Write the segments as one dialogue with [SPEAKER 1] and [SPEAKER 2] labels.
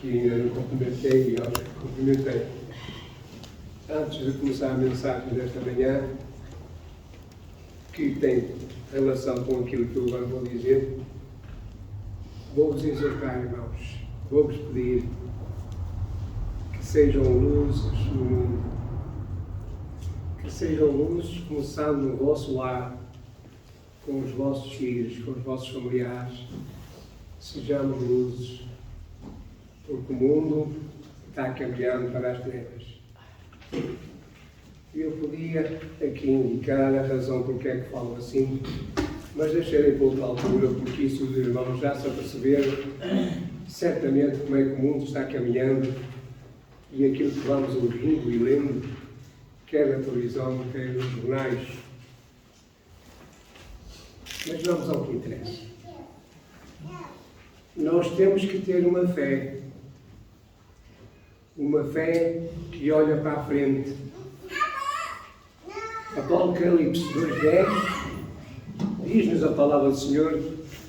[SPEAKER 1] que ainda não cumprimentei e aos que cumprimentei. Antes de começar a mensagem desta manhã, que tem relação com aquilo que eu agora vou dizer, vou-vos exortar, irmãos, vou-vos pedir que sejam luzes no mundo, que sejam luzes começando no vosso lar, com os vossos filhos, com os vossos familiares. Sejamos luzes, porque o mundo está caminhando para as trevas. Eu podia aqui indicar a razão porque é que falo assim, mas deixarei para outra altura, porque isso os irmãos já se aperceberam certamente como é que o mundo está caminhando e aquilo que vamos ouvindo e lendo, quer na televisão, quer nos jornais. Mas vamos ao que interessa. Nós temos que ter uma fé que olha para a frente. Apocalipse 2:10 diz-nos a palavra do Senhor,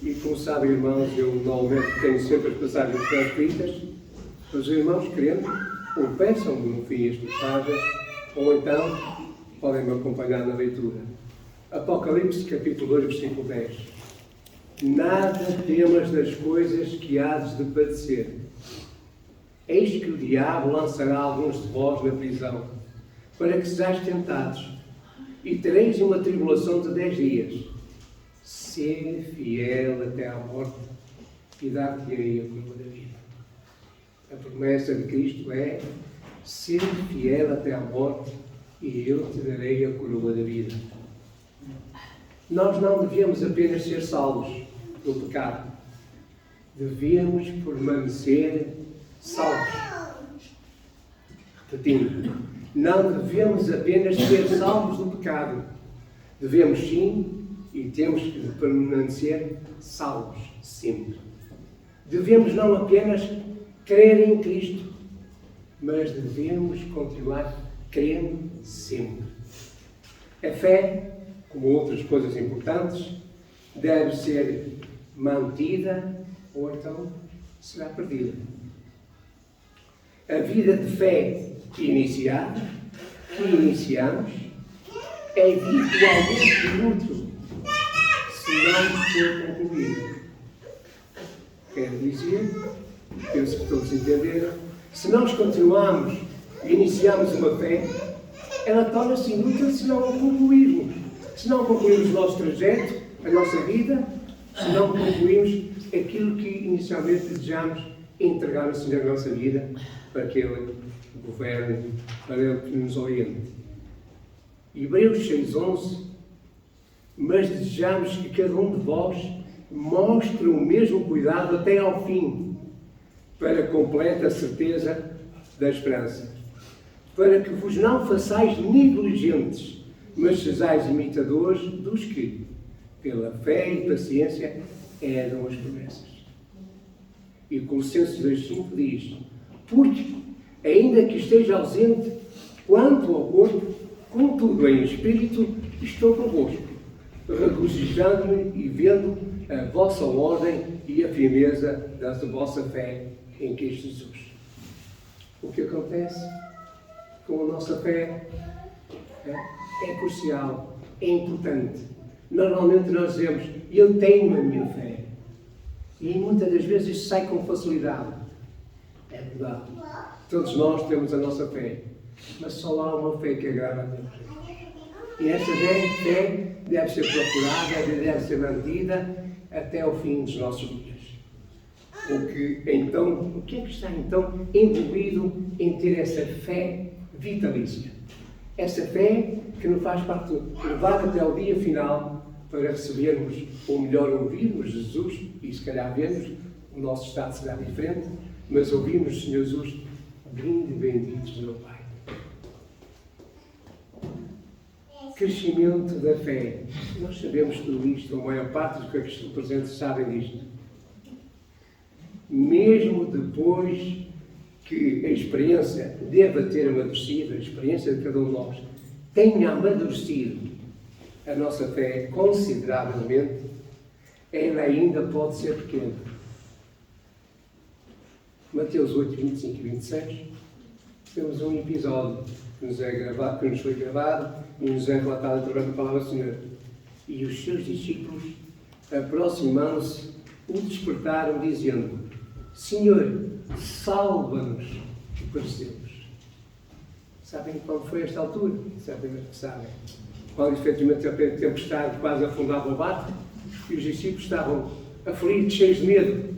[SPEAKER 1] e como sabem, irmãos, eu normalmente tenho sempre as passagens transcritas, mas os irmãos querendo, ou peçam-me no fim as passagens, ou então podem-me acompanhar na leitura. Apocalipse capítulo 2, versículo 10. Nada temas das coisas que hades de padecer. Eis que o diabo lançará alguns de vós na prisão, para que sejais tentados, e tereis uma tribulação de 10 dias. Sede fiel até à morte, e dar-te-ei a coroa da vida. A promessa de Cristo é: sede fiel até à morte, e eu te darei a coroa da vida. Nós não devemos apenas ser salvos do pecado. Devemos permanecer salvos. Repetindo, não devemos apenas ser salvos do pecado. Devemos sim, e temos que permanecer salvos sempre. Devemos não apenas crer em Cristo, mas devemos continuar crendo sempre. A fé, como outras coisas importantes, deve ser mantida ou então será perdida. A vida de fé iniciada, que iniciamos, é virtualmente inútil se não for concluída. Quero dizer, penso que todos entenderam, se nós continuamos e iniciamos uma fé, ela torna-se inútil se não a concluirmos. Se não concluirmos o nosso trajeto, a nossa vida, se não concluirmos aquilo que inicialmente desejamos entregar ao Senhor na nossa vida, para que Ele governe, para Ele que nos oriente. Hebreus 6:11. Mas desejamos que cada um de vós mostre o mesmo cuidado até ao fim, para completa certeza da esperança, para que vos não façais negligentes, mas sejais imitadores dos que, pela fé e paciência, herdam as promessas. E Colossenses 2:5 diz: porque, ainda que esteja ausente quanto ao corpo, contudo em espírito estou convosco, regozijando-me e vendo a vossa ordem e a firmeza da vossa fé em Cristo Jesus. O que acontece com a nossa fé é crucial, é importante. Normalmente nós dizemos: eu tenho a minha fé. E muitas das vezes isso sai com facilidade. É verdade. Todos nós temos a nossa fé. Mas só há uma fé que agrada a Deus. E essa fé deve ser procurada, deve ser mantida até ao fim dos nossos dias. O que é que está então envolvido em ter essa fé vitalícia? Essa fé que nos faz parte levar até ao dia final para recebermos, ou melhor, ouvirmos Jesus, e se calhar vermos, o nosso estado será diferente, mas ouvirmos o Senhor Jesus: vinde benditos do meu Pai. Crescimento da fé. Nós sabemos tudo isto, a maior parte dos que aqui estão presentes sabem disto. Mesmo depois que a experiência deva ter amadurecido, a experiência de cada um de nós tenha amadurecido a nossa fé consideravelmente, ela ainda pode ser pequena. Mateus 8, 25 e 26, temos um episódio que nos foi gravado e nos é relatado através da palavra do Senhor. E os seus discípulos, aproximando-se, o despertaram, dizendo: Senhor, salva-nos, que perecemos. Sabem quando foi esta altura? Certamente que sabem. Quando efetivamente a tempestade quase afundava o barco e os discípulos estavam aflitos, cheios de medo,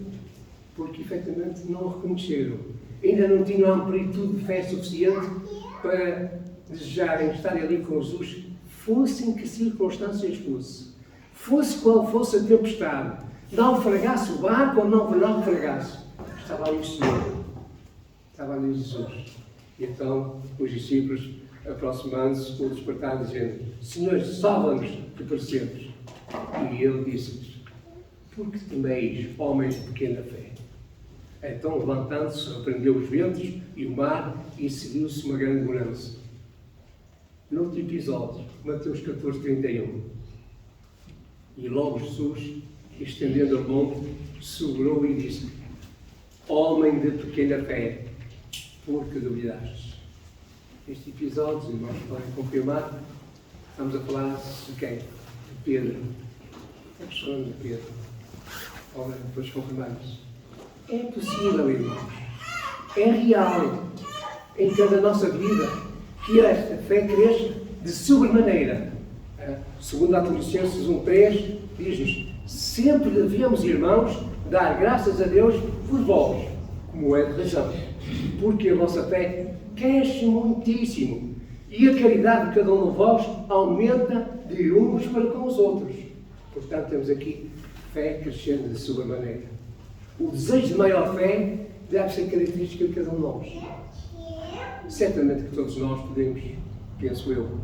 [SPEAKER 1] porque efetivamente não o reconheceram. Ainda não tinham a amplitude de fé suficiente para desejarem estar ali com Jesus, fosse em que circunstâncias fosse qual fosse a tempestade, naufragasse o barco ou não naufragasse, estava ali o Senhor, estava ali Jesus. E então os discípulos, aproximando-se, o despertaram, dizendo: Senhor, salva-nos, que perecemos. E ele disse-lhes: por que temeis, homens de pequena fé? Então, levantando-se, repreendeu os ventos e o mar e seguiu-se uma grande bonança. Noutro episódio, Mateus 14, 31. E logo Jesus, estendendo a mão, segurou e disse: homem de pequena fé, por que duvidaste? Este episódio, os irmãos podem confirmar, estamos a falar de quem? De Pedro. Estamos falando de Pedro. Ora, depois confirmamos. É possível, irmãos. É real em cada nossa vida que esta fé cresça de sobremaneira. Segundo a Colossenses 1:3, diz-nos: sempre devemos, irmãos, dar graças a Deus por vós, como é de razão, porque a vossa fé cresce muitíssimo e a caridade de cada um de vós aumenta de uns para com os outros. Portanto, temos aqui fé crescendo de sobremaneira. O desejo de maior fé deve ser característica de cada um de nós. Certamente que todos nós podemos, penso eu,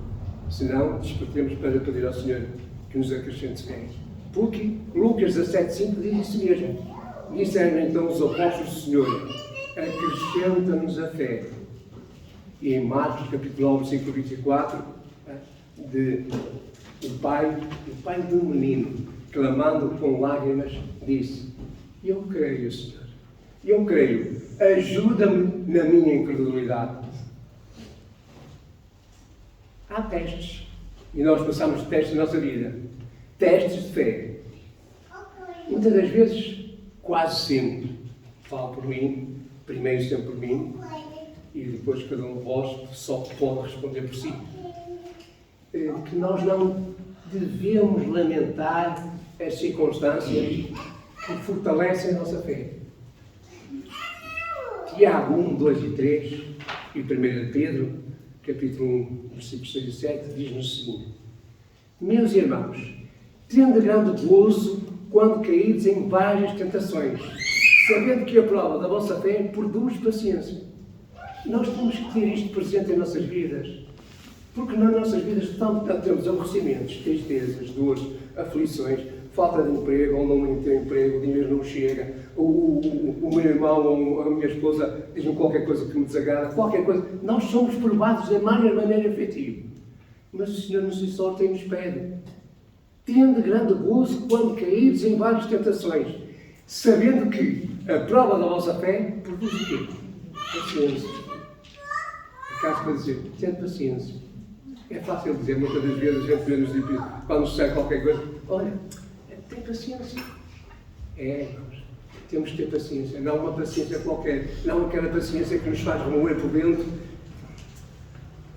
[SPEAKER 1] se não, despertemos para pedir ao Senhor que nos acrescente fé. Porque Lucas 17,5 diz isso mesmo. Disseram então os apóstolos do Senhor: acrescenta-nos a fé. E em Marcos capítulo 9, versículo 24, o pai do menino, clamando com lágrimas, disse: eu creio, Senhor, eu creio, ajuda-me na minha incredulidade. Há testes, e nós passamos testes na nossa vida, testes de fé. Muitas das vezes, quase sempre, falo por mim, primeiro sempre por mim, e depois cada um de vós só pode responder por si, que nós não devemos lamentar as circunstâncias que fortalecem a nossa fé. Tiago 1, 2 e 3 e 1 Pedro, capítulo 1, versículos 6 e 7, diz-nos o seguinte: meus irmãos, tende grande gozo quando caídes em várias tentações, sabendo que a prova da vossa fé produz paciência. Nós temos que ter isto presente em nossas vidas, porque nas nossas vidas tanto temos aborrecimentos, tristezas, dores, aflições, falta de emprego, ou não tem emprego, o dinheiro não chega, o meu irmão ou a minha esposa diz-me qualquer coisa que me desagrada, qualquer coisa. Nós somos provados de maneira efetiva. Mas o Senhor nos exorta e nos pede: tende grande gozo quando caídes em várias tentações, sabendo que a prova da vossa fé produz o quê? Paciência. Acaso para dizer, tende paciência. É fácil dizer, muitas das vezes a gente vê nos livros, quando nos sai qualquer coisa: olha, tem paciência. Temos que ter paciência. Não uma paciência qualquer. Não aquela paciência que nos faz remoer por dentro.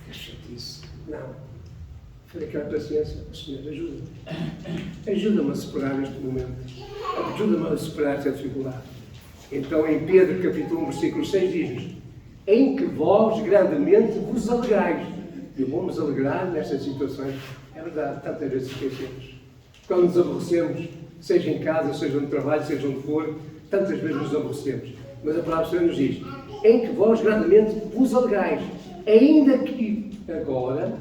[SPEAKER 1] Que chatice. Não. Foi aquela paciência. Senhor, ajuda-me. Ajuda-me a superar este momento. Ajuda-me a superar esta dificuldade. Então, em Pedro, capítulo 1, versículo 6, diz-nos: em que vós grandemente vos alegrais. E vamos alegrar nestas situações. É verdade, tantas vezes esquecemos. Quando nos aborrecemos, seja em casa, seja no trabalho, seja onde for, tantas vezes nos aborrecemos. Mas a palavra do Senhor nos diz: em que vós grandemente vos alegrais, ainda que agora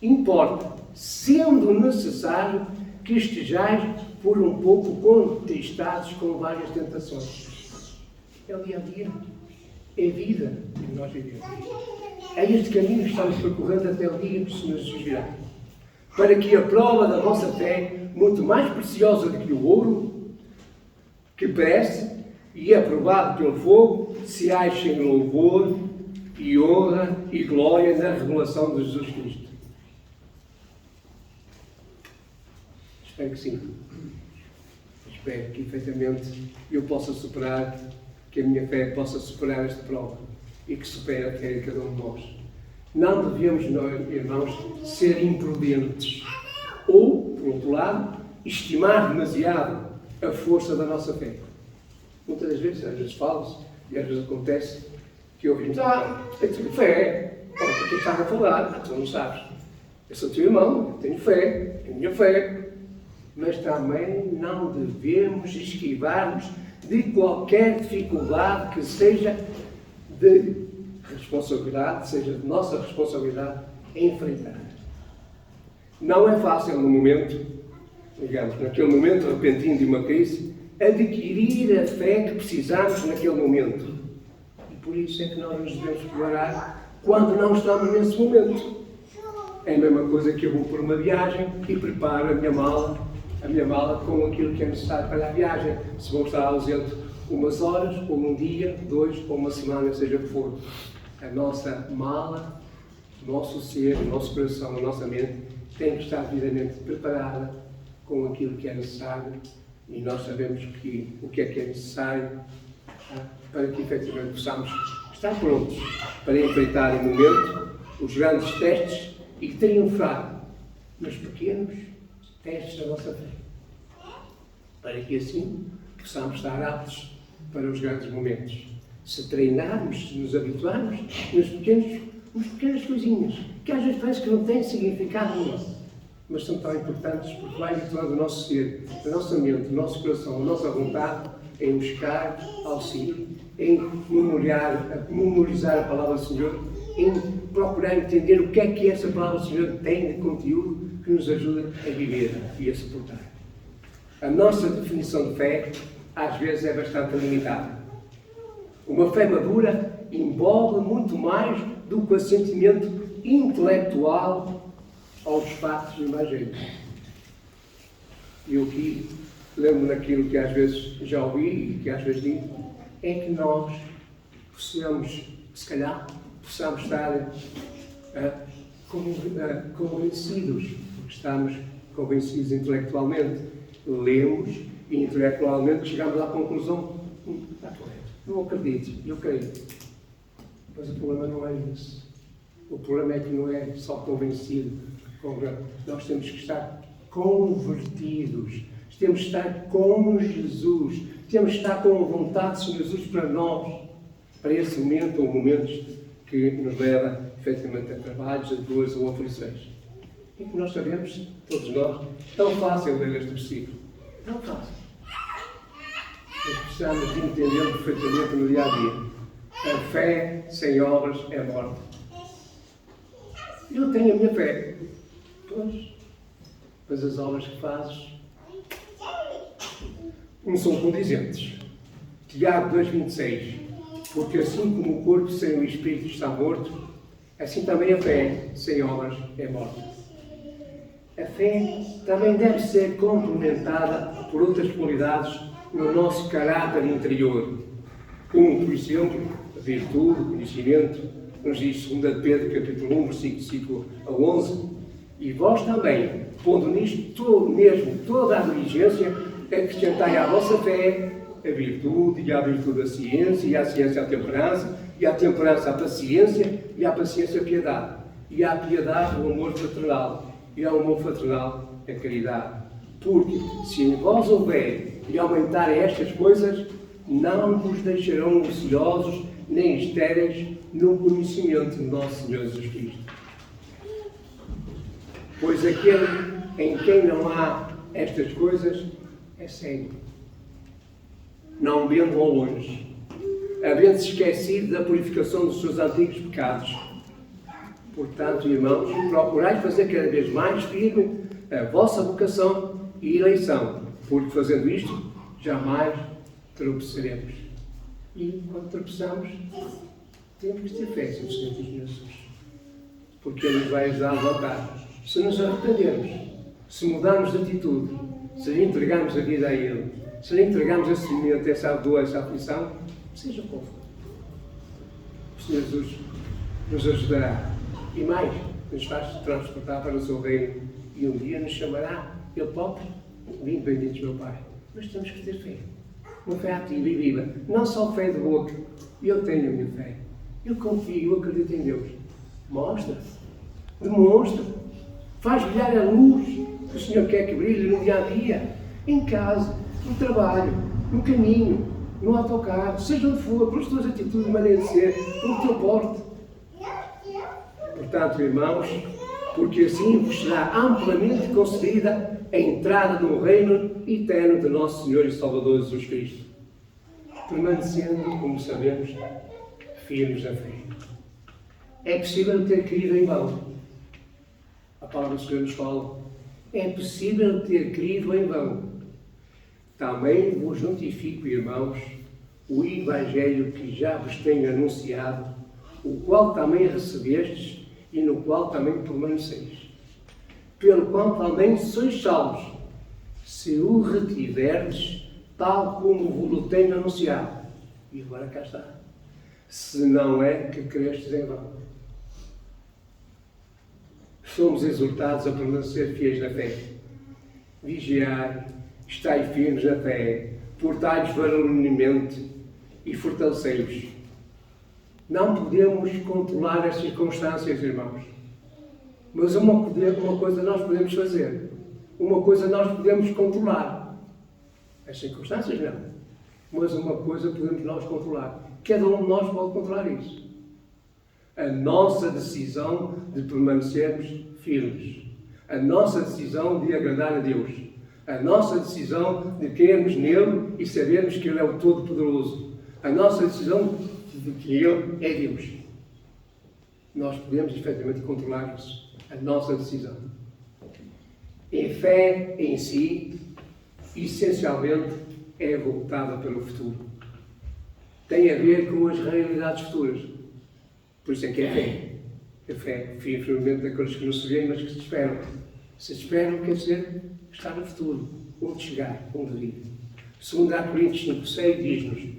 [SPEAKER 1] importa, sendo necessário que estejais por um pouco contristados com várias tentações. É o dia a dia, é a vida que nós vivemos. É este caminho que estamos percorrendo até o dia que o Senhor Jesus virá. Para que a prova da vossa fé, muito mais preciosa do que o ouro, que perece, e é provado pelo fogo, se achem louvor e honra e glória na revelação de Jesus Cristo. Espero que sim. Espero que, efetivamente, eu possa superar, que a minha fé possa superar esta prova e que supere a fé de cada um de nós. Não devemos, nós, irmãos, ser imprudentes ou, por outro lado, estimar demasiado a força da nossa fé. Muitas das vezes, às vezes fala-se e às vezes acontece que ouvimos: eu tenho fé. Ora, por que estás a falar? Tu não sabes. Eu sou teu irmão, eu tenho fé, é a minha fé. Mas também não devemos esquivar-nos de qualquer dificuldade que seja de responsabilidade, seja de nossa responsabilidade enfrentar. Não é fácil no momento, digamos, naquele momento repentino de uma crise, adquirir a fé que precisamos naquele momento. E por isso é que nós nos devemos preparar quando não estamos nesse momento. É a mesma coisa que eu vou por uma viagem e preparo a minha mala com aquilo que é necessário para a viagem. Se vou estar ausente umas horas, ou um dia, 2, ou uma semana, seja o que for. A nossa mala, o nosso ser, o nosso coração, a nossa mente tem que estar devidamente preparada com aquilo que é necessário, e nós sabemos o que é necessário para que efetivamente possamos estar prontos para enfrentar em momento os grandes testes e triunfar nos pequenos testes da nossa fé, para que assim possamos estar aptos para os grandes momentos. Se treinarmos, se nos habituarmos nas pequenas coisinhas, que às vezes parece que não têm significado nenhum, mas são tão importantes porque vai habituando o nosso ser, a nossa mente, o nosso coração, a nossa vontade em buscar auxílio, em memorizar a palavra do Senhor, em procurar entender o que é essa palavra do Senhor tem de conteúdo que nos ajuda a viver e a suportar. A nossa definição de fé, às vezes, é bastante limitada. Uma fé madura envolve muito mais do que o assentimento intelectual aos fatos imagénicos. E eu aqui lembro daquilo que às vezes já ouvi e que às vezes digo, é que nós possamos, se calhar, possamos estar convencidos, porque estamos convencidos intelectualmente. Lemos e intelectualmente chegamos à conclusão: está correto, não acredito, eu creio. Mas o problema não é esse. O problema é que não é só convencido. Nós temos que estar convertidos. Temos que estar com Jesus. Temos que estar com a vontade de Jesus para nós, para esse momento ou momentos que nos leva efetivamente a trabalhos, a dores ou aflições. E que nós sabemos, todos nós, tão fácil ler este versículo. Tão fácil. Mas precisamos de entender perfeitamente no dia a dia. A fé sem obras é morte. Eu tenho a minha fé. Pois. Mas as obras que fazes não são condizentes. Tiago 2,26. Porque assim como o corpo sem o espírito está morto, assim também a fé sem obras é morta. A fé também deve ser complementada por outras qualidades no nosso caráter interior, como, por exemplo, a virtude, o conhecimento. Nos diz 2 Pedro, capítulo 1, versículo 5 a 11. E vós também, pondo nisto toda a diligência, acrescentai à vossa fé a virtude, e à virtude a ciência, e à ciência a temperança, e à temperança a paciência, e à paciência a piedade, e à piedade o amor fraternal, e ao amor fraternal a caridade. Porque, se em vós houver e aumentarem estas coisas, não vos deixarão ociosos nem estéreis no conhecimento de nosso Senhor Jesus Cristo. Pois aquele em quem não há estas coisas é cego, não vendo ao longe, havendo-se esquecido da purificação dos seus antigos pecados. Portanto, irmãos, procurai fazer cada vez mais firme a vossa vocação e eleição, porque fazendo isto, jamais tropeçaremos. E quando tropeçamos, temos que ter fé no Senhor Jesus, porque Ele nos vai ajudar a voltar. Se nos arrependermos, se mudarmos de atitude, se entregarmos a vida a Ele, se lhe entregamos esse momento, essa dor, essa aflição, seja qual for, o Senhor Jesus nos ajudará. E mais, nos faz transportar para o seu reino. E um dia nos chamará, Ele próprio, vindo benditos meu Pai. Mas temos que ter fé. Uma fé ativa e viva. Não só fé de boca. Eu tenho a minha fé. Eu confio, eu acredito em Deus. Mostra. Demonstra. Faz brilhar a luz que o Senhor quer que brilhe no dia a dia. Em casa, no trabalho, no caminho, no autocarro, seja onde for, pelas tuas atitudes, maneira de ser, pelo teu porte. Portanto, irmãos, porque assim vos será amplamente concedida a entrada no reino eterno de nosso Senhor e Salvador Jesus Cristo, permanecendo, como sabemos, firmes na fé. É possível ter crido em vão. A palavra do Senhor nos fala. É possível ter crido em vão. Também vos notifico, irmãos, o Evangelho que já vos tenho anunciado, o qual também recebestes e no qual também permaneceis, pelo qual também sois salvos, se o retiverdes, tal como vos tenho anunciado. E agora cá está. Se não é que crestes em vão. Somos exortados a permanecer fiéis na fé. Vigiai, estai firmes na fé, portai-vos varonilmente e fortalecei-vos. Não podemos controlar as circunstâncias, irmãos. Mas uma coisa nós podemos fazer. Uma coisa nós podemos controlar. As circunstâncias não. Mas uma coisa podemos nós controlar. Cada um de nós pode controlar isso. A nossa decisão de permanecermos firmes. A nossa decisão de agradar a Deus. A nossa decisão de crermos nele e sabermos que ele é o Todo-Poderoso. A nossa decisão de que ele é Deus. Nós podemos efetivamente controlar isso. A nossa decisão. A fé em si, essencialmente, é voltada para o futuro. Tem a ver com as realidades futuras. Por isso é que é fé. A fé, firmemente daqueles que não se veem, mas que se esperam. Se esperam, quer dizer, está no futuro. Onde chegar, onde vir. 2 Coríntios 5:6 diz-nos: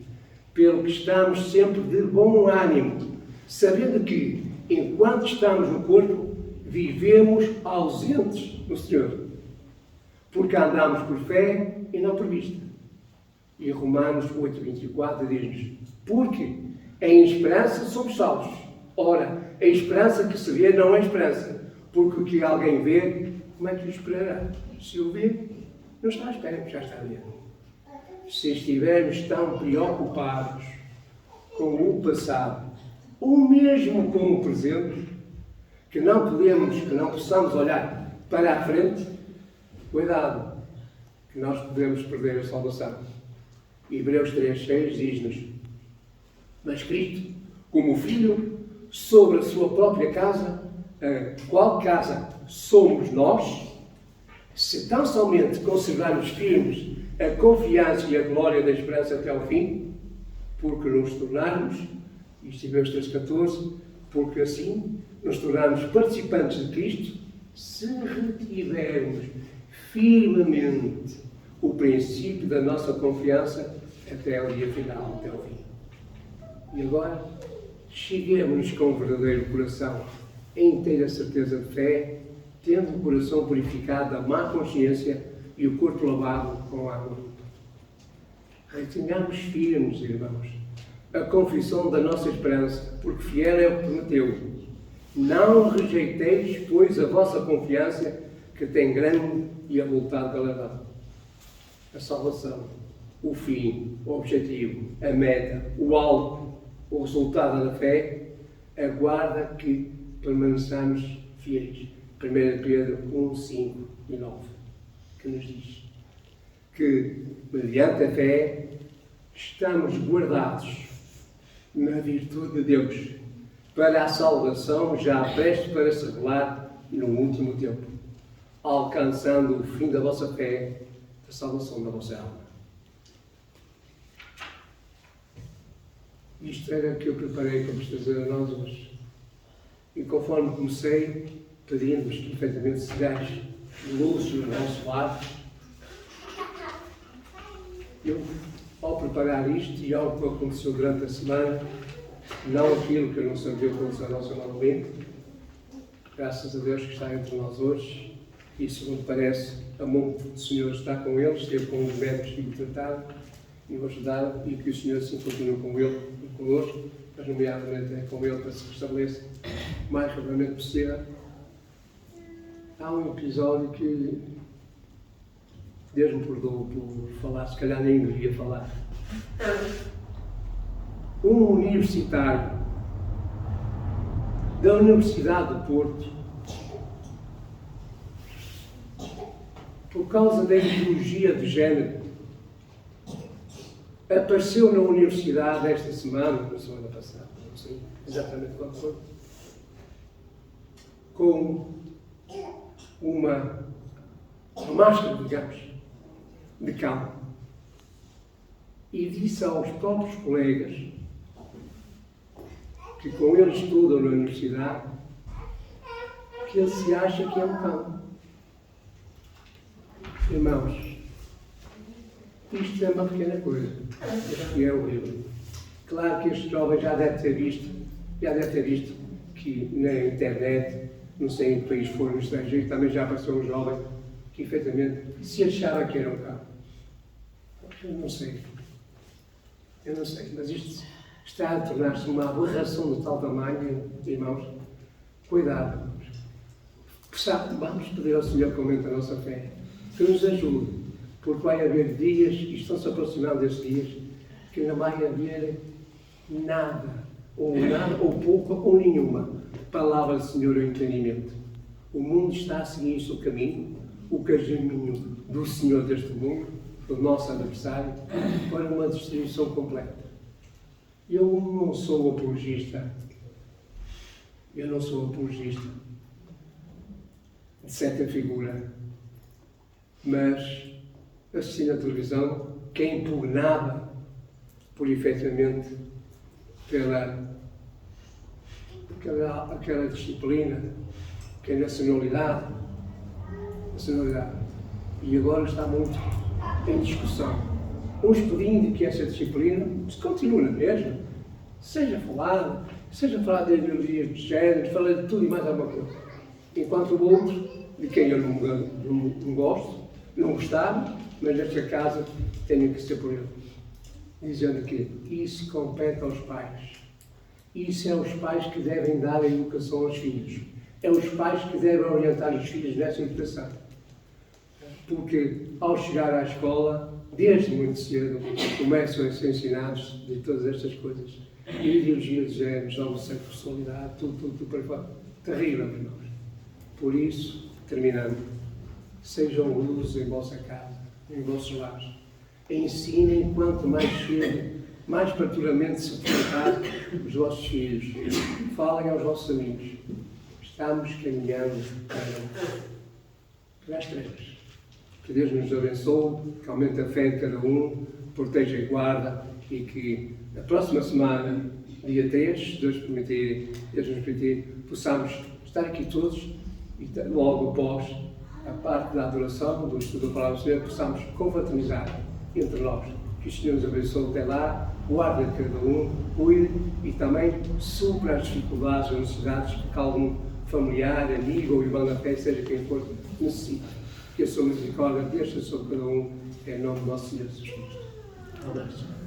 [SPEAKER 1] pelo que estamos sempre de bom ânimo, sabendo que, enquanto estamos no corpo, vivemos ausentes no Senhor. Porque andamos por fé e não por vista. E Romanos 8:24 diz-nos: porque em esperança somos salvos. Ora, a esperança que se vê não é esperança, porque o que alguém vê, como é que o esperará? Se o vê, não está à espera, já está a ver. Se estivermos tão preocupados com o passado, ou mesmo com o presente, que não possamos olhar para a frente, cuidado, que nós podemos perder a salvação. Hebreus 3:6 diz-nos: mas Cristo, como Filho, sobre a sua própria casa, a qual casa somos nós, se tão somente conservarmos firmes a confiança e a glória da esperança até ao fim, porque nos tornarmos, isto em Hebreus 3:14, porque assim nos tornarmos participantes de Cristo, se retivermos firmemente o princípio da nossa confiança até o dia final, até ao fim. E agora, cheguemos com o verdadeiro coração, em inteira certeza de fé, tendo o coração purificado da má consciência e o corpo lavado com água limpa. Retenhamos firmes, irmãos, a confissão da nossa esperança, porque fiel é o que prometeu. Não rejeiteis, pois, a vossa confiança, que tem grande e avultado galardão. A salvação, o fim, o objetivo, a meta, o alvo, o resultado da fé, aguarda que permaneçamos fiéis. 1 Pedro 1:5 e 9, que nos diz que, mediante a fé, estamos guardados na virtude de Deus, para a salvação já prestes para se revelar no último tempo, alcançando o fim da vossa fé, a salvação da vossa alma. Isto era o que eu preparei para vos trazer a nós hoje. E conforme comecei, pedimos que efetivamente sejais luzes no nosso lar, Eu, ao preparar isto e ao que aconteceu durante a semana, não aquilo que eu não sabia que aconteceu ao nosso irmão Bento, graças a Deus que está entre nós hoje, e segundo parece, a mão do Senhor está com ele, esteve com os médicos e o trataram, e o ajudaram, e que o Senhor assim continue com ele e connosco, mas nomeadamente é com ele para se restabeleça o mais rapidamente possível. Há um episódio que Deus me perdoou por falar, se calhar nem devia falar. Um universitário da Universidade do Porto, por causa da ideologia de género, apareceu na universidade esta semana, na semana passada, não sei exatamente quando foi, com uma máscara, digamos, de cão, e disse aos próprios colegas que com ele estudam na universidade que ele se acha que é um cão. Irmãos, isto é uma pequena coisa, isto é horrível. Claro que este jovem já deve ter visto que na internet, não sei em que país for, no estrangeiro, também já apareceu um jovem que efetivamente se achava que era um cão. Eu não sei, mas isto está a tornar-se uma aberração de tal tamanho, irmãos. Cuidado, irmãos. Vamos pedir ao Senhor que aumente a nossa fé, que nos ajude, porque vai haver dias, e estão-se aproximando desses dias, que não vai haver nada, ou pouca, ou nenhuma palavra do Senhor ou entendimento. O mundo está a seguir o seu caminho, o caminho do Senhor deste mundo, do nosso adversário, para uma destruição completa. Eu não sou apologista de certa figura, mas assisti na televisão que é impugnada por efetivamente aquela disciplina que é a nacionalidade. E agora está muito em discussão. Uns pedindo que essa disciplina se continue na mesma, seja falada de ideologias de género, fala de tudo e mais alguma coisa. Enquanto o outro, de quem eu não gosto, não gostava, mas nesta casa tenho que ser por ele. Dizendo que isso compete aos pais. Isso é os pais que devem dar a educação aos filhos. É os pais que devem orientar os filhos nessa educação. Porque ao chegar à escola, desde muito cedo, começam a ser ensinados de todas estas coisas. Ideologia de género, homossexualidade, tudo para fora. Terrível, irmãos. Por isso, terminando, sejam luzes em vossa casa, em vossos lares. Ensinem quanto mais cedo, mais particularmente se frequentar os vossos filhos. Falem aos vossos amigos. Estamos caminhando para as trevas. Que Deus nos abençoe, que aumente a fé de cada um, proteja e guarda, e que na próxima semana, dia 3, se Deus nos permitir, possamos estar aqui todos e logo após a parte da adoração, do estudo da palavra do Senhor, possamos confraternizar entre nós. Que o Senhor nos abençoe até lá, guarde cada um, cuide e também supra as dificuldades ou necessidades que algum familiar, amigo ou irmão da fé, seja quem for, necessita. Que a sua misericórdia deixe sobre cada um, em nome do nosso Senhor Jesus Cristo. Amém.